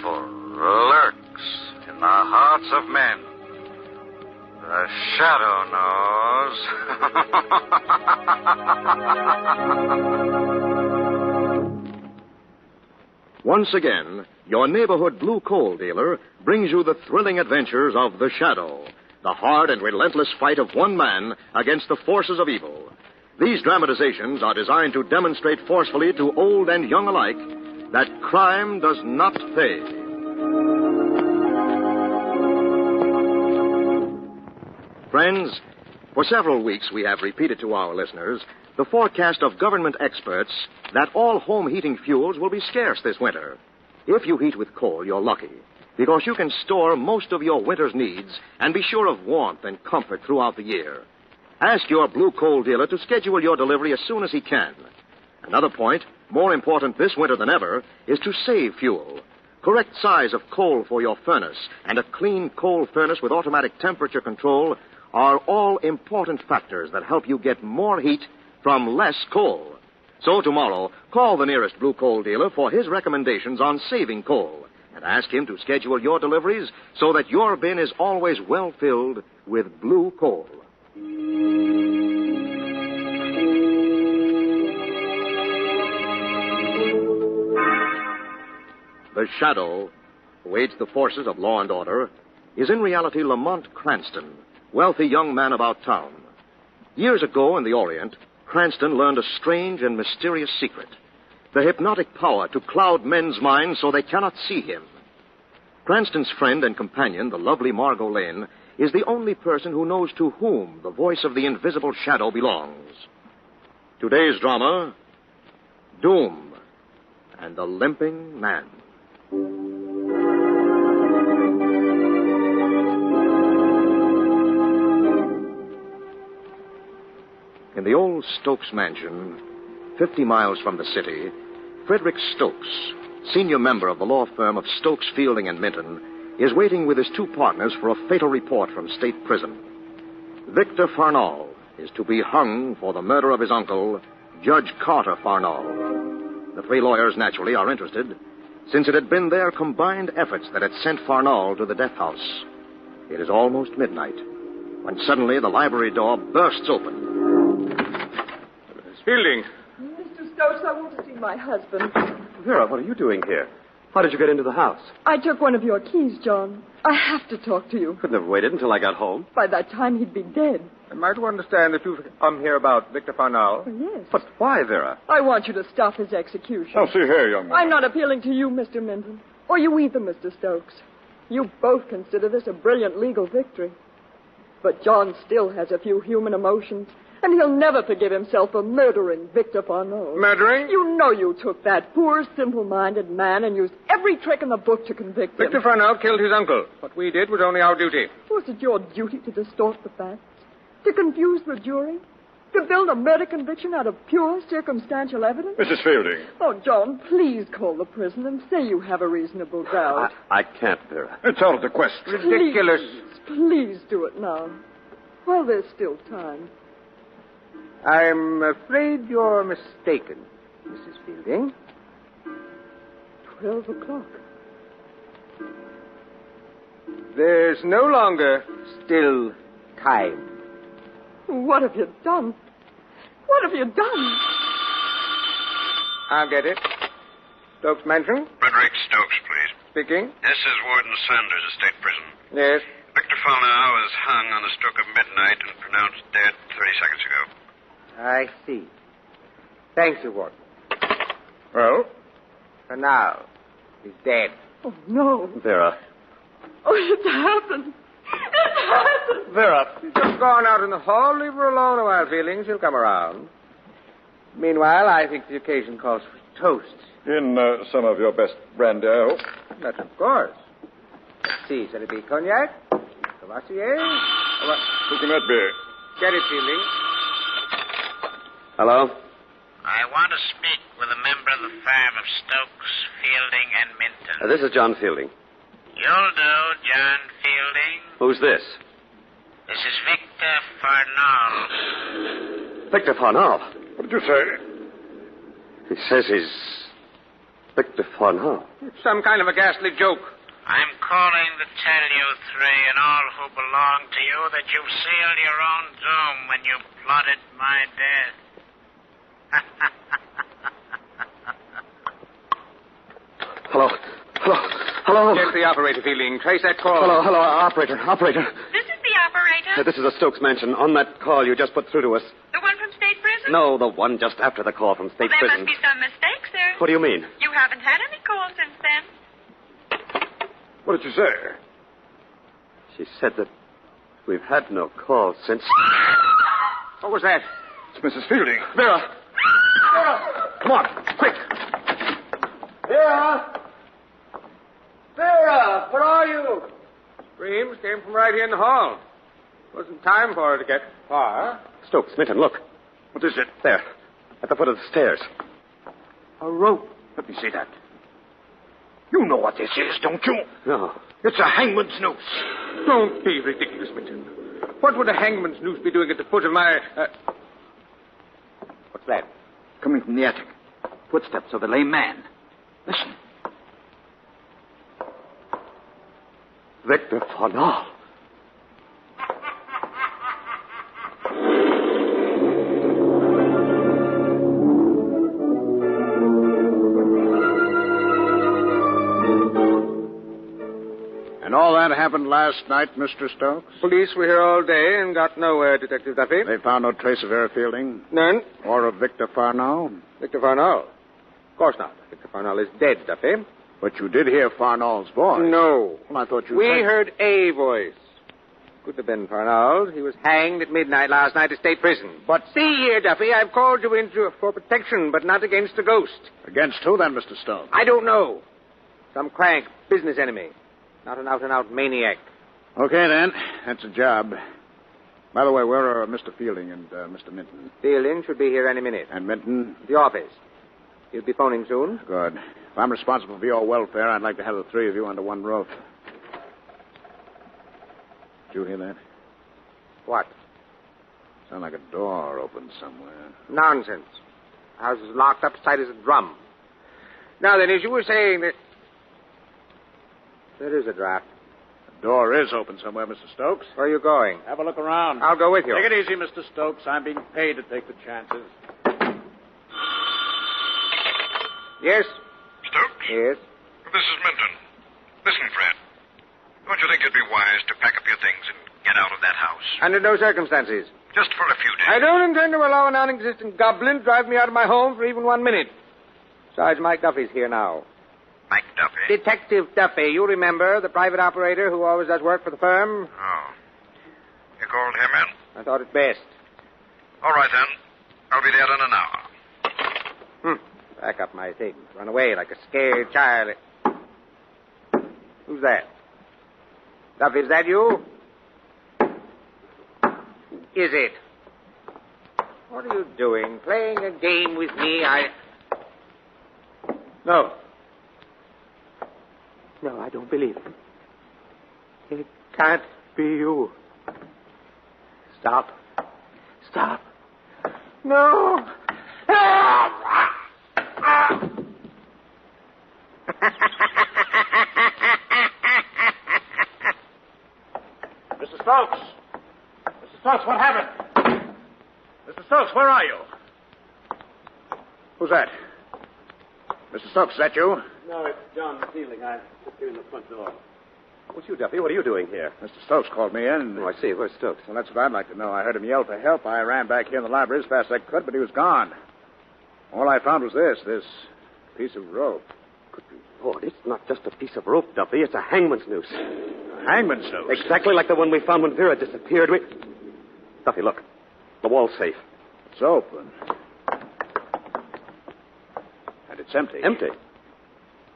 evil lurks in the hearts of men. The shadow knows. Once again, your neighborhood blue coal dealer brings you the thrilling adventures of The Shadow, the hard and relentless fight of one man against the forces of evil. These dramatizations are designed to demonstrate forcefully to old and young alike that crime does not pay. Friends, for several weeks we have repeated to our listeners the forecast of government experts that all home heating fuels will be scarce this winter. If you heat with coal, you're lucky, because you can store most of your winter's needs and be sure of warmth and comfort throughout the year. Ask your blue coal dealer to schedule your delivery as soon as he can. Another point, more important this winter than ever, is to save fuel. Correct size of coal for your furnace and a clean coal furnace with automatic temperature control are all important factors that help you get more heat from less coal. So tomorrow, call the nearest blue coal dealer for his recommendations on saving coal and ask him to schedule your deliveries so that your bin is always well filled with blue coal. The Shadow, who aids the forces of law and order, is in reality Lamont Cranston, wealthy young man about town. Years ago in the Orient, Cranston learned a strange and mysterious secret, the hypnotic power to cloud men's minds so they cannot see him. Cranston's friend and companion, the lovely Margo Lane, is the only person who knows to whom the voice of the invisible shadow belongs. Today's drama, Doom and the Limping Man. In the old Stokes mansion, 50 miles from the city, Frederick Stokes, senior member of the law firm of Stokes, Fielding and Minton, is waiting with his two partners for a fatal report from state prison. Victor Farnall is to be hung for the murder of his uncle, Judge Carter Farnall. The three lawyers, naturally, are interested, since it had been their combined efforts that had sent Farnall to the death house. It is almost midnight, when suddenly the library door bursts open. Fielding. Mr. Stokes, I want to see my husband. Vera, what are you doing here? How did you get into the house? I took one of your keys, John. I have to talk to you. Couldn't have waited until I got home. By that time, he'd be dead. Am I to understand that you've come here about Victor Farnall? Oh, yes. But why, Vera? I want you to stop his execution. Oh, see here, young man. I'm not appealing to you, Mr. Minton. Or you either, Mr. Stokes. You both consider this a brilliant legal victory. But John still has a few human emotions, and he'll never forgive himself for murdering Victor Farnall. Murdering? You know you took that poor, simple-minded man and used every trick in the book to convict him. Victor Farnall killed his uncle. What we did was only our duty. Was it your duty to distort the facts? To confuse the jury? To build a murder conviction out of pure circumstantial evidence? Mrs. Fielding. Oh, John, please call the prison and say you have a reasonable doubt. I can't, Vera. It's out of the question. Ridiculous. Please do it now. While there's still time. I'm afraid you're mistaken, Mrs. Fielding. 12 o'clock. There's no longer still time. What have you done? What have you done? I'll get it. Stokes Mansion? Frederick Stokes, please. Speaking. This is Warden Sanders of State Prison. Yes. Victor Farnall was hung on the stroke of midnight and pronounced dead 30 seconds ago. I see. Thank you, Warden. Well? For now, he's dead. Oh, no. Vera. Oh, it happened. It happened. Vera. She's just gone out in the hall. Leave her alone a while, Fielding. She'll come around. Meanwhile, I think the occasion calls for toast. In some of your best brandy, I hope. But of course. Let's see, shall it be cognac? Cavassier? Who can that be? Get it, Fielding. Hello? I want to speak with a member of the firm of Stokes, Fielding, and Minton. This is John Fielding. You'll do, John Fielding. Who's this? This is Victor Farnall. Victor Farnall. What did you say? He says he's Victor Farnell. It's some kind of a ghastly joke. I'm calling to tell you three and all who belong to you that you've sealed your own doom when you plotted my death. Hello. Get the operator, Fielding. Trace that call. Hello, operator. This is the operator. This is a Stokes mansion. On that call you just put through to us. The one from State Prison? No, the one just after the call from State There Prison. must be some mistake, sir. What do you mean? You haven't had any calls since then. What did you say? She said that we've had no call since... What was that? It's Mrs. Fielding. Vera! Come on, quick. Vera! Vera, where are you? Screams came from right here in the hall. Wasn't time for her to get far. Stokes, Minton, look. What is it? There, at the foot of the stairs. A rope. Let me see that. You know what this is, don't you? No. It's a hangman's noose. Don't be ridiculous, Minton. What would a hangman's noose be doing at the foot of my... What's that? Coming from the attic. Footsteps of a lame man. Listen. Victor Farnell. And all that happened last night, Mr. Stokes? Police were here all day and got nowhere, Detective Duffy. They found no trace of Vera Fielding? None. Or of Victor Farnell? Victor Farnell? Of course not. Victor Farnell is dead, Duffy. But you did hear Farnell's voice. No. Well, I thought you We said... heard a voice. Could have been Farnell. He was hanged at midnight last night at State Prison. But see here, Duffy, I've called you in for protection, but not against a ghost. Against who, then, Mr. Stokes? I don't know. Some crank, business enemy. Not an out-and-out maniac. Okay, then. That's a job. By the way, where are Mr. Fielding and Mr. Minton? Fielding should be here any minute. And Minton? The office. You'll be phoning soon? Good. If I'm responsible for your welfare, I'd like to have the three of you under one roof. Did you hear that? What? Sound like a door opened somewhere. Nonsense. The house is locked up tight as a drum. Now then, as you were saying that... There is a draft. The door is open somewhere, Mr. Stokes. Where are you going? Have a look around. I'll go with you. Take it easy, Mr. Stokes. I'm being paid to take the chances. Yes? Stokes? Yes? This is Minton. Listen, Fred. Don't you think it'd be wise to pack up your things and get out of that house? Under no circumstances. Just for a few days. I don't intend to allow a non-existent goblin to drive me out of my home for even 1 minute. Besides, Mike Duffy's here now. Mike Duffy? Detective Duffy, you remember, the private operator who always does work for the firm? Oh. You called him in? I thought it best. All right, then. I'll be there in an hour. Pack up my things. Run away like a scared child. Who's that? Duffy, is that you? Is it? What are you doing? Playing a game with me? No. No, I don't believe it. It can't be you. Stop. Stop. No. Mr. Stokes! Mr. Stokes, what happened? Mr. Stokes, where are you? Who's that? Mr. Stokes, is that you? No, it's John Fielding. I took you in the front door. What's you, Duffy? What are you doing here? Mr. Stokes called me in. Oh, I see. Where's Stokes? Well, that's what I'd like to know. I heard him yell for help. I ran back here in the library as fast as I could, but he was gone. All I found was this piece of rope. Good Lord, it's not just a piece of rope, Duffy. It's a hangman's noose. A hangman's noose? Exactly like the one we found when Vera disappeared. Duffy, look. The wall's safe. It's open. And it's empty. Empty?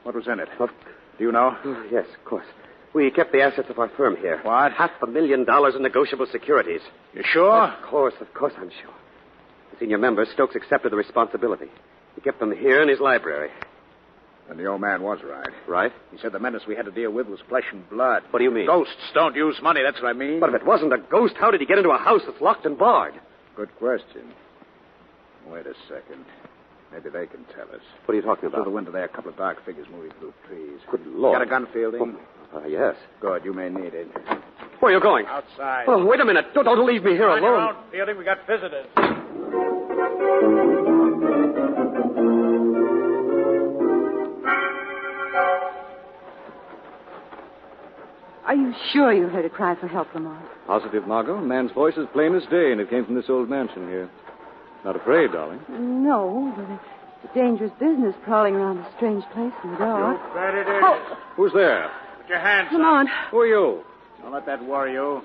What was in it? Do you know? Oh, yes, of course. We kept the assets of our firm here. What? $500,000 in negotiable securities. You sure? Of course, I'm sure. The senior member, Stokes, accepted the responsibility. He kept them here in his library. And the old man was right. Right? He said the menace we had to deal with was flesh and blood. What do you mean? Ghosts don't use money, that's what I mean. But if it wasn't a ghost, how did he get into a house that's locked and barred? Good question. Wait a second. Maybe they can tell us. What are you talking Through about? the window there, a couple of dark figures moving through the trees. Good Lord. Got a gun, Fielding? Yes. Good, you may need it. Where are you going? Outside. Oh, wait a minute. Don't leave me here On your alone. own, Fielding. We got visitors. Are you sure you heard a cry for help, Lamont? Positive, Margo. A man's voice is plain as day, and it came from this old mansion here. Not afraid, darling. No, but it's a dangerous business prowling around a strange place in the dark. You bet it is. Oh. Who's there? Put your hands Come up. on. Who are you? Don't let that worry you.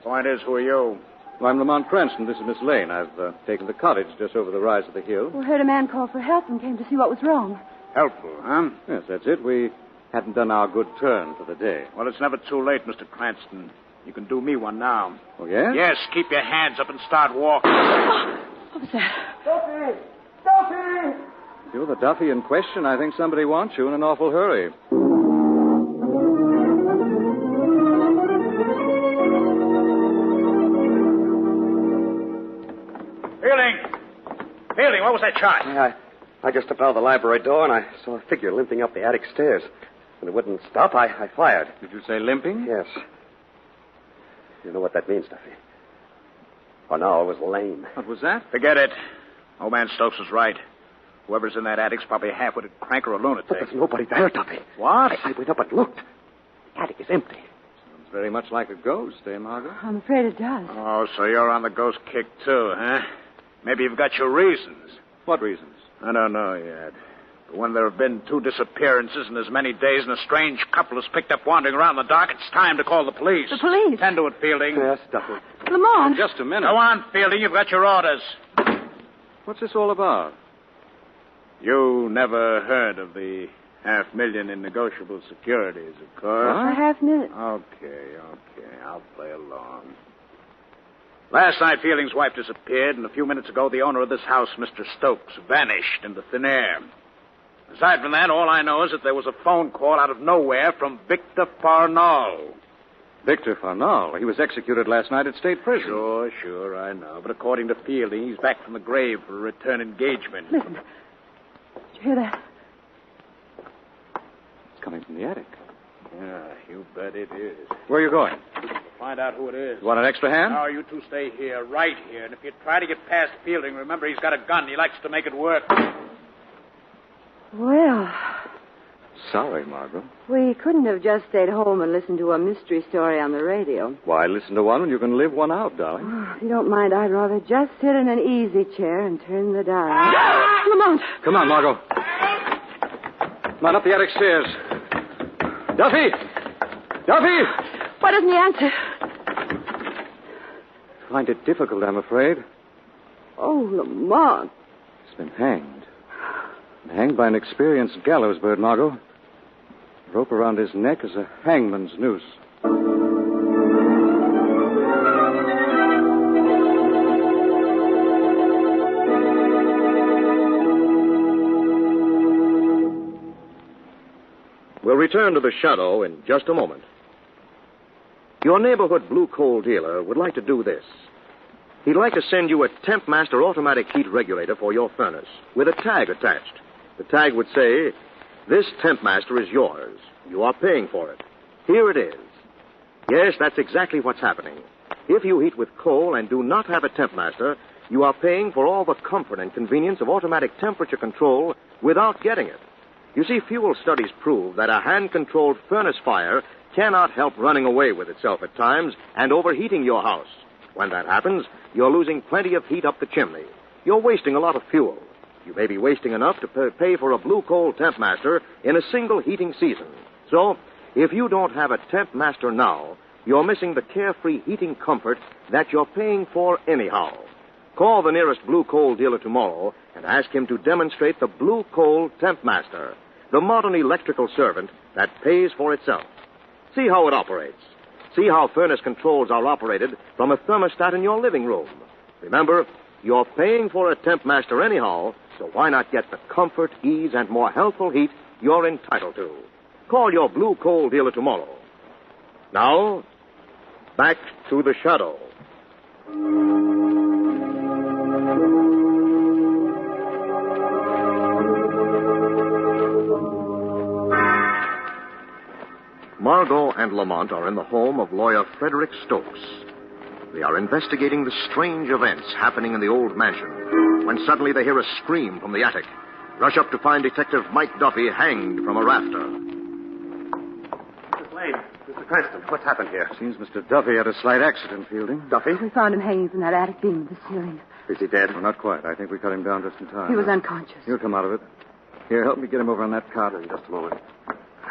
Point is, who are you? Well, I'm Lamont Cranston. This is Miss Lane. I've taken the cottage just over the rise of the hill. We heard a man call for help and came to see what was wrong. Helpful, huh? Yes, that's it. We hadn't done our good turn for the day. Well, it's never too late, Mr. Cranston. You can do me one now. Oh, yeah? Yes, keep your hands up and start walking. What was that? Duffy! Duffy! If you're the Duffy in question, I think somebody wants you in an awful hurry. Fielding, what was that shot? I just stepped out of the library door, and I saw a figure limping up the attic stairs. When it wouldn't stop, I fired. Did you say limping? Yes. You know what that means, Duffy. Arnall was lame. What was that? Forget it. Old man Stokes was right. Whoever's in that attic's probably a half-witted crank or a lunatic. But there's nobody there, Duffy. What? I went up and looked. The attic is empty. Sounds very much like a ghost, eh, Margo? I'm afraid it does. Oh, so you're on the ghost kick, too, huh? Maybe you've got your reasons. What reasons? I don't know yet. But when there have been 2 disappearances in as many days and a strange couple is picked up wandering around the dark, it's time to call the police. The police? Tend to it, Fielding. Yes, Duffy. Lamont! Just a minute. Go on, Fielding. You've got your orders. What's this all about? You never heard of the $500,000 in negotiable securities, of course. A $500,000. Okay. I'll play along. Last night, Fielding's wife disappeared, and a few minutes ago, the owner of this house, Mr. Stokes, vanished into thin air. Aside from that, all I know is that there was a phone call out of nowhere from Victor Farnall. Victor Farnall. He was executed last night at state prison. Sure, I know. But according to Fielding, he's back from the grave for a return engagement. Listen. Did you hear that? It's coming from the attic. Yeah, you bet it is. Where are you going? Find out who it is. You want an extra hand? No, you two stay here, right here. And if you try to get past Fielding, remember he's got a gun. He likes to make it work. Well, Sorry, Margo. we couldn't have just stayed home and listened to a mystery story on the radio. Why listen to one when you can live one out, darling? Oh, if you don't mind, I'd rather just sit in an easy chair and turn the dial. Lamont! Come on, Margo. Come on up the attic stairs. Duffy! Duffy! Why doesn't he answer? Find it difficult, I'm afraid. Oh, Lamont. He's been hanged. Hanged by an experienced gallows bird, Margo. The rope around his neck is a hangman's noose. We'll return to the shadow in just a moment. Your neighborhood blue coal dealer would like to do this. He'd like to send you a Temp Master automatic heat regulator for your furnace with a tag attached. The tag would say, "This Temp Master is yours. You are paying for it. Here it is." Yes, that's exactly what's happening. If you heat with coal and do not have a Temp Master, you are paying for all the comfort and convenience of automatic temperature control without getting it. You see, fuel studies prove that a hand-controlled furnace fire cannot help running away with itself at times and overheating your house. When that happens, you're losing plenty of heat up the chimney. You're wasting a lot of fuel. You may be wasting enough to pay for a blue coal Temp Master in a single heating season. So, if you don't have a Temp Master now, you're missing the carefree heating comfort that you're paying for anyhow. Call the nearest blue coal dealer tomorrow and ask him to demonstrate the blue coal Temp Master, the modern electrical servant that pays for itself. See how it operates. See how furnace controls are operated from a thermostat in your living room. Remember, you're paying for a Temp Master anyhow, so why not get the comfort, ease, and more healthful heat you're entitled to? Call your blue coal dealer tomorrow. Now, back to the shadow. and Lamont are in the home of lawyer Frederick Stokes. They are investigating the strange events happening in the old mansion when suddenly they hear a scream from the attic. Rush up to find Detective Mike Duffy hanged from a rafter. Mrs. Lane, Mr. Cranston, what's happened here? Seems Mr. Duffy had a slight accident, Fielding. Duffy? We found him hanging from that attic beam of the ceiling. Is he dead? Well, not quite. I think we cut him down just in time. He was unconscious. He'll come out of it. Here, help me get him over on that cot. In just a moment.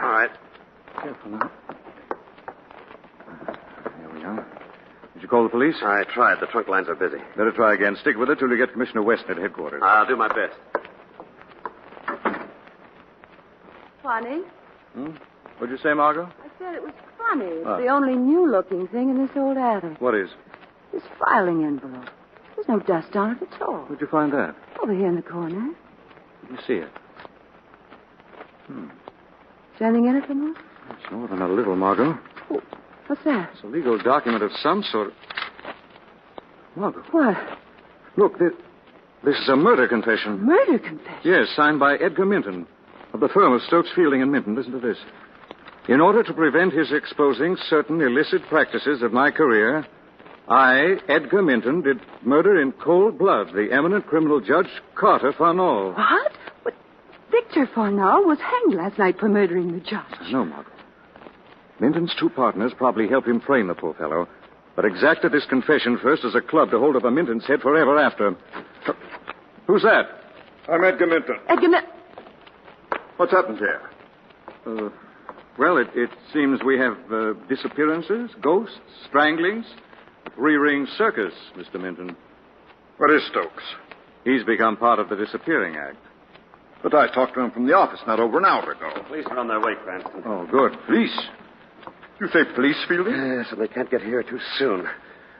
All right. Careful now. Here we are. Did you call the police? I tried. The trunk lines are busy. Better try again. Stick with it till you get Commissioner Weston at headquarters. I'll do my best. Funny? What'd you say, Margo? I said it was funny. It's the only new-looking thing in this old attic. What is? This filing envelope. There's no dust on it at all. Where'd you find that? Over here in the corner. Let me see it. Is anything in it, Lamont? It's more than a little, Margo. Oh, what's that? It's a legal document of some sort. Margo. What? Look, this is a murder confession. Murder confession? Yes, signed by Edgar Minton of the firm of Stokes, Fielding and Minton. Listen to this. In order to prevent his exposing certain illicit practices of my career, I, Edgar Minton, did murder in cold blood the eminent criminal judge Carter Farnall. What? But Victor Farnall was hanged last night for murdering the judge. No, Margaret. Minton's two partners probably helped him frame the poor fellow, but exacted this confession first as a club to hold over Minton's head forever after. Who's that? I'm Edgar Minton. Edgar Minton. What's happened here? Well, it seems we have disappearances, ghosts, stranglings, three-ring circus, Mr. Minton. Where is Stokes? He's become part of the disappearing act. But I talked to him from the office not over an hour ago. Police are on their way, Cranston. Oh, good. Police? You say police, Fielding? Yes, and they can't get here too soon.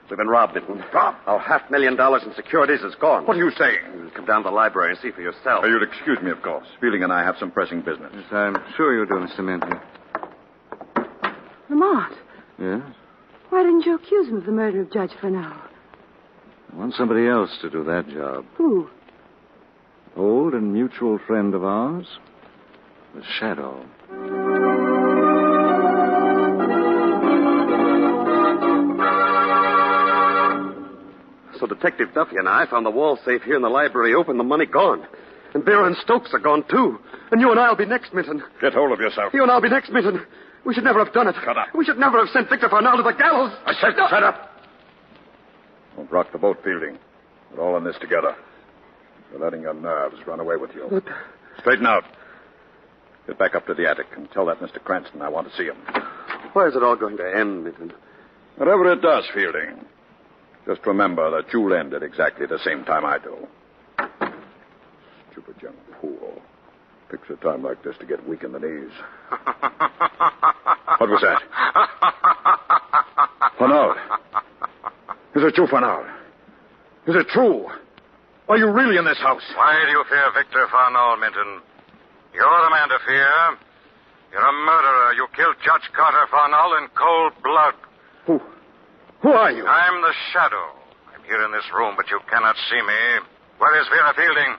We've been robbed, Minton. Robbed? Our $500,000 in securities is gone. What are you saying? You come down to the library and see for yourself. You'll excuse me, of course. Fielding and I have some pressing business. Yes, I'm sure you do, Mr. Minton. Lamont. Yes? Why didn't you accuse him of the murder of Judge Farnall? I want somebody else to do that job. Who? Old and mutual friend of ours, the Shadow. So Detective Duffy and I found the wall safe here in the library open, the money gone. And Vera and Stokes are gone, too. And you and I'll be next, Minton. Get hold of yourself. You and I'll be next, Minton. We should never have done it. Shut up. We should never have sent Victor Farnall to the gallows. I said shut up. Don't rock the boat, Fielding. We're all in this together. You're letting your nerves run away with you. But... Straighten out. Get back up to the attic and tell that Mr. Cranston I want to see him. Where is it all going to end, Minton? Whatever it does, Fielding, just remember that you'll end at exactly the same time I do. Stupid young fool. Picks a time like this to get weak in the knees. What was that? Farnall. Is it you, Farnall? Is it true? Are you really in this house? Why do you fear Victor Farnall, Minton? You're the man to fear. You're a murderer. You killed Judge Carter Farnall in cold blood. Who are you? I'm the Shadow. I'm here in this room, but you cannot see me. Where is Vera Fielding?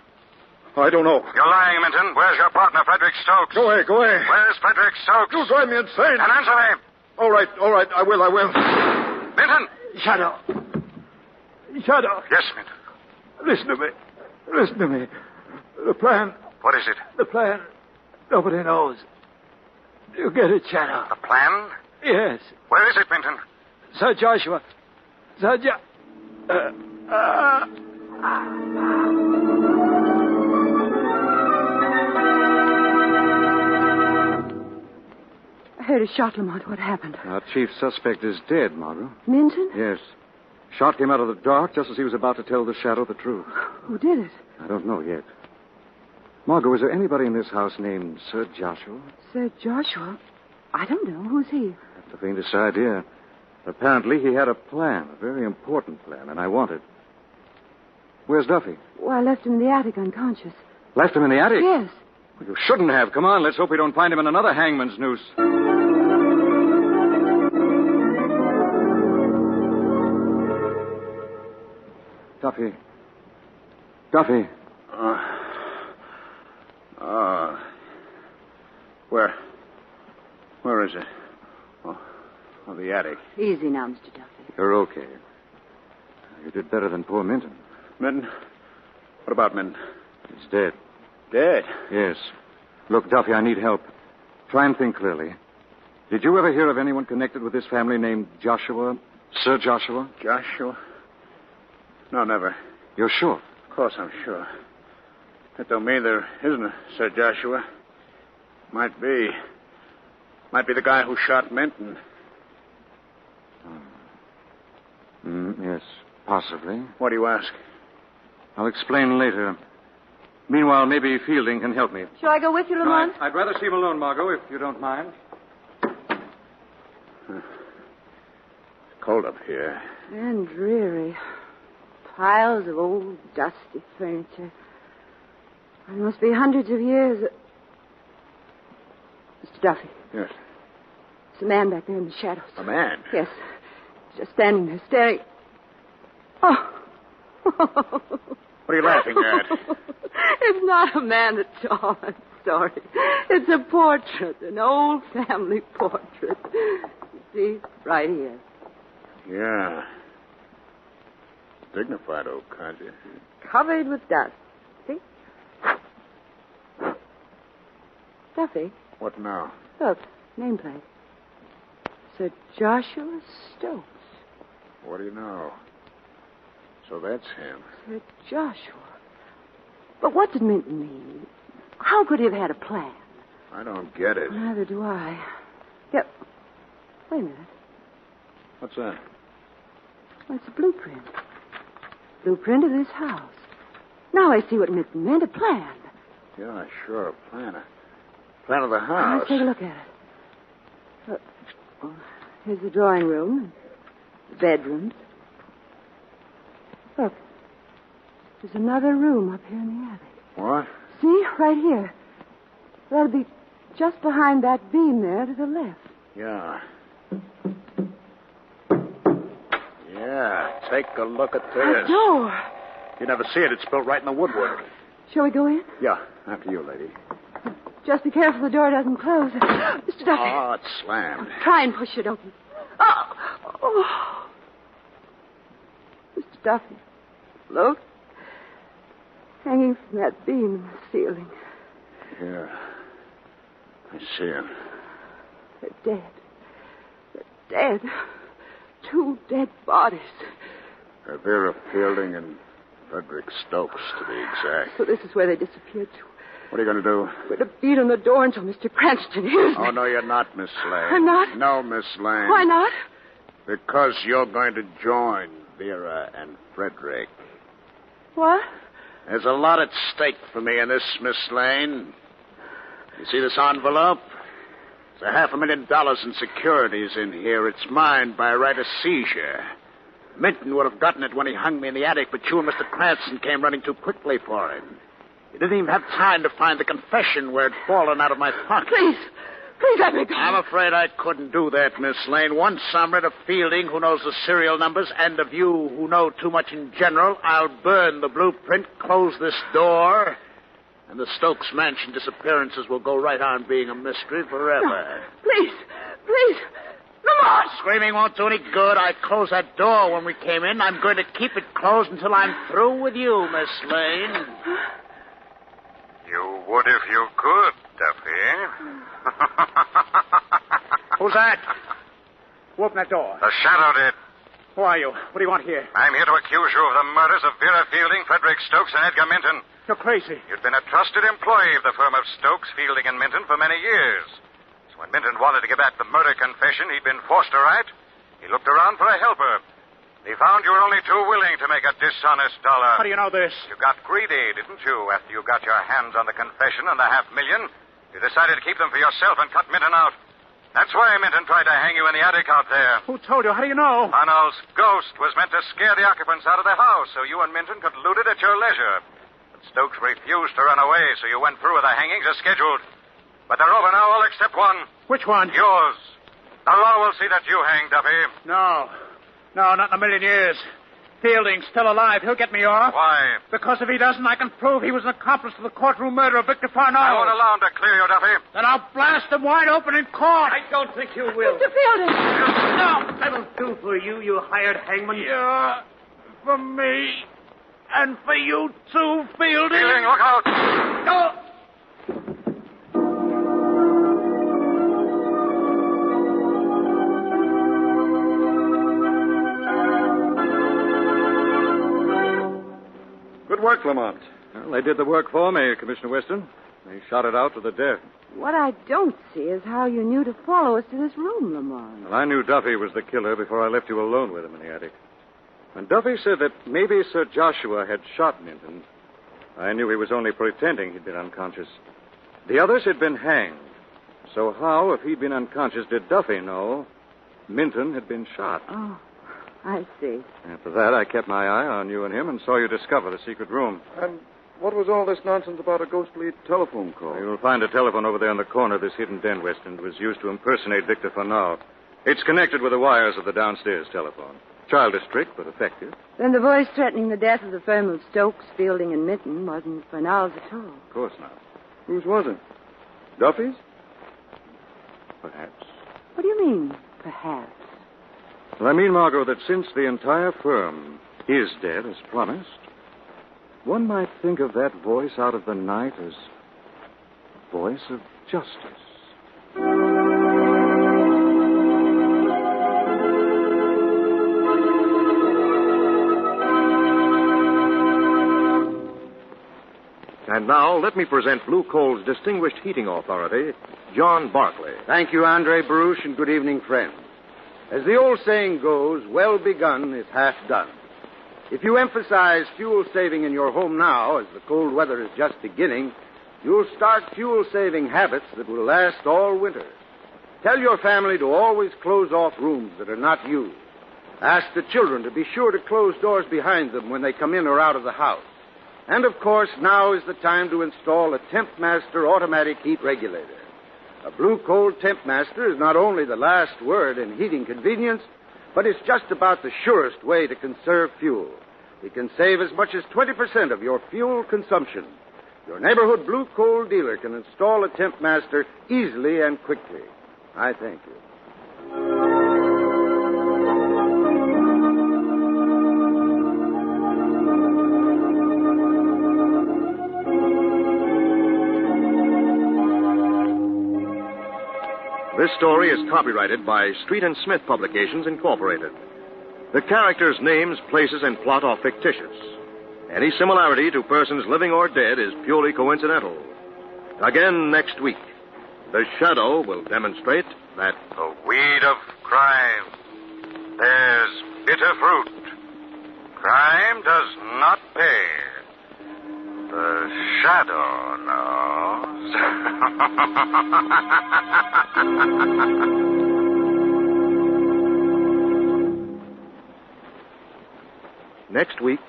I don't know. You're lying, Minton. Where's your partner, Frederick Stokes? Go away, go away. Where's Frederick Stokes? You drive me insane. And answer me. All right, I will. Minton! Shadow. Shadow. Yes, Minton. Listen to me. The plan. What is it? The plan. Nobody knows. You get it, Shadow. The plan? Yes. Where is it, Minton? Sir Joshua. I heard a shot, Lamont. What happened? Our chief suspect is dead, Margo. Minton? Yes. Shot came out of the dark just as he was about to tell the Shadow the truth. Who did it? I don't know yet. Margo, is there anybody in this house named Sir Joshua? Sir Joshua? I don't know. Who's he? Not the faintest idea. Apparently, he had a plan, a very important plan, and I want it. Where's Duffy? Well, I left him in the attic unconscious. Left him in the attic? Yes. Well, you shouldn't have. Come on, let's hope we don't find him in another hangman's noose. Duffy. Where is it? Oh, Oh, the attic. Easy now, Mr. Duffy. You're okay. You did better than poor Minton. Minton? What about Minton? He's dead. Dead? Yes. Look, Duffy, I need help. Try and think clearly. Did you ever hear of anyone connected with this family named Joshua? Sir Joshua? Joshua? No, never. You're sure? Of course I'm sure. That don't mean there isn't a Sir Joshua. Might be. Might be the guy who shot Minton. Yes, possibly. What do you ask? I'll explain later. Meanwhile, maybe Fielding can help me. Shall I go with you, Lamont? I'd rather see him alone, Margo, if you don't mind. It's cold up here. And dreary. Piles of old, dusty furniture. There must be hundreds of years. Mr. Duffy. Yes. There's a man back there in the shadows. A man? Yes. Just standing there, staring. Oh. What are you laughing at? It's not a man at all. I'm sorry. It's a portrait, an old family portrait. See, right here. Yeah. Dignified old codger. Covered with dust. See? Duffy. What now? Look, nameplate. Sir Joshua Stokes. What do you know? So that's him. Sir Joshua. But what did Minton mean? How could he have had a plan? I don't get it. Neither do I. Yep. Wait a minute. What's that? Well, it's a blueprint. Blueprint of this house. Now I see what Minton meant, a plan. Yeah, sure, a plan. A plan of the house. Let's take a look at it. Well, here's the drawing room, the bedrooms. Look, there's another room up here in the attic. What? See, right here. That'll be just behind that beam there to the left. Yeah. Yeah, take a look at this. A door. You never see it. It's built right in the woodwork. Shall we go in? Yeah, after you, lady. Just be careful the door doesn't close. Mr. Duffy. Oh, it's slammed. Try and push it open. Oh. Mr. Duffy, look. Hanging from that beam in the ceiling. Yeah. I see him. They're dead. They're dead. 2 dead bodies. Vera Fielding and Frederick Stokes, to be exact. So this is where they disappeared to. What are you going to do? We're to beat on the door until Mr. Cranston hears me. Oh, no, you're not, Miss Lane. I'm not? No, Miss Lane. Why not? Because you're going to join Vera and Frederick. What? There's a lot at stake for me in this, Miss Lane. You see this envelope? There's $500,000 in securities in here. It's mine by right of seizure. Minton would have gotten it when he hung me in the attic, but you and Mr. Cranston came running too quickly for him. You didn't even have time to find the confession where it'd fallen out of my pocket. Please let me go. I'm afraid I couldn't do that, Miss Lane. Once I'm rid of Fielding, who knows the serial numbers, and of you, who know too much in general, I'll burn the blueprint, close this door, and the Stokes Mansion disappearances will go right on being a mystery forever. No. Please. Lamont! Screaming won't do any good. I closed that door when we came in. I'm going to keep it closed until I'm through with you, Miss Lane. You would if you could, Duffy. Who's that? Who opened that door? The shadow did. Who are you? What do you want here? I'm here to accuse you of the murders of Vera Fielding, Frederick Stokes, and Edgar Minton. You're crazy. You'd been a trusted employee of the firm of Stokes, Fielding, and Minton for many years. So when Minton wanted to give back the murder confession he'd been forced to write, he looked around for a helper. He found you were only too willing to make a dishonest dollar. How do you know this? You got greedy, didn't you, after you got your hands on the confession and the $500,000? You decided to keep them for yourself and cut Minton out. That's why Minton tried to hang you in the attic out there. Who told you? How do you know? Arnold's ghost was meant to scare the occupants out of the house so you and Minton could loot it at your leisure. But Stokes refused to run away, so you went through with the hangings as scheduled. But they're over now, all except one. Which one? Yours. The law will see that you hang, Duffy. No, not in a million years. Fielding's still alive. He'll get me off. Why? Because if he doesn't, I can prove he was an accomplice to the courtroom murder of Victor Farnell. I won't allow him to clear you, Duffy. Then I'll blast him wide open in court. I don't think you will. Mr. Fielding! No. That'll do for you, you hired hangman. Yeah, for me. And for you too, Fielding. Fielding, look out. Oh. Good work, Lamont. Well, they did the work for me, Commissioner Weston. They shot it out to the death. What I don't see is how you knew to follow us to this room, Lamont. Well, I knew Duffy was the killer before I left you alone with him in the attic. When Duffy said that maybe Sir Joshua had shot Minton, I knew he was only pretending he'd been unconscious. The others had been hanged. So how, if he'd been unconscious, did Duffy know Minton had been shot? Oh, I see. After that, I kept my eye on you and him and saw you discover the secret room. And what was all this nonsense about a ghostly telephone call? You'll find a telephone over there in the corner of this hidden den, Weston. It was used to impersonate Victor Farnell. It's connected with the wires of the downstairs telephone. Childish trick, but effective. Then the voice threatening the death of the firm of Stokes, Fielding, and Minton wasn't Farnell's at all. Of course not. Whose was it? Duffy's? Perhaps. What do you mean, perhaps? Well, I mean, Margo, that since the entire firm is dead, as promised, one might think of that voice out of the night as voice of justice. And now, let me present Blue Coal's distinguished heating authority, John Barclay. Thank you, Andre Baruch, and good evening, friends. As the old saying goes, well begun is half done. If you emphasize fuel saving in your home now, as the cold weather is just beginning, you'll start fuel-saving habits that will last all winter. Tell your family to always close off rooms that are not used. Ask the children to be sure to close doors behind them when they come in or out of the house. And, of course, now is the time to install a Tempmaster automatic heat regulator. A Blue Coal Tempmaster is not only the last word in heating convenience, but it's just about the surest way to conserve fuel. It can save as much as 20% of your fuel consumption. Your neighborhood Blue Coal dealer can install a Tempmaster easily and quickly. I thank you. This story is copyrighted by Street and Smith Publications, Incorporated. The characters' names, places, and plot are fictitious. Any similarity to persons living or dead is purely coincidental. Again next week, The Shadow will demonstrate that The weed of crime bears bitter fruit. Crime does not pay. The Shadow knows. next week,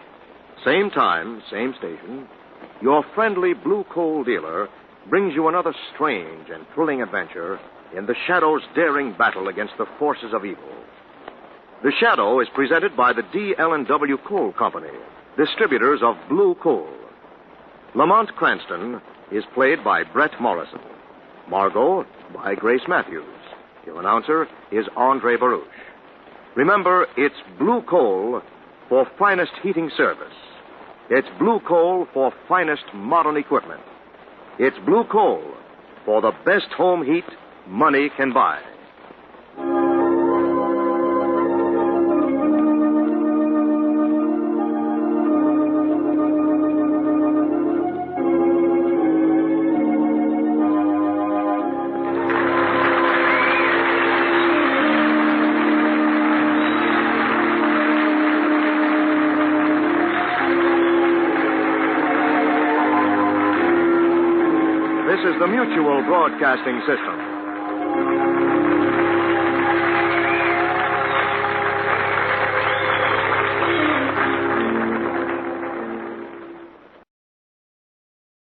same time, same station, your friendly Blue Coal dealer brings you another strange and thrilling adventure in The Shadow's daring battle against the forces of evil. The Shadow is presented by the D.L.&W. Coal Company, distributors of Blue Coal. Lamont Cranston is played by Brett Morrison. Margo by Grace Matthews. Your announcer is Andre Baruch. Remember, it's Blue Coal for finest heating service. It's Blue Coal for finest modern equipment. It's Blue Coal for the best home heat money can buy. This is the Mutual Broadcasting System.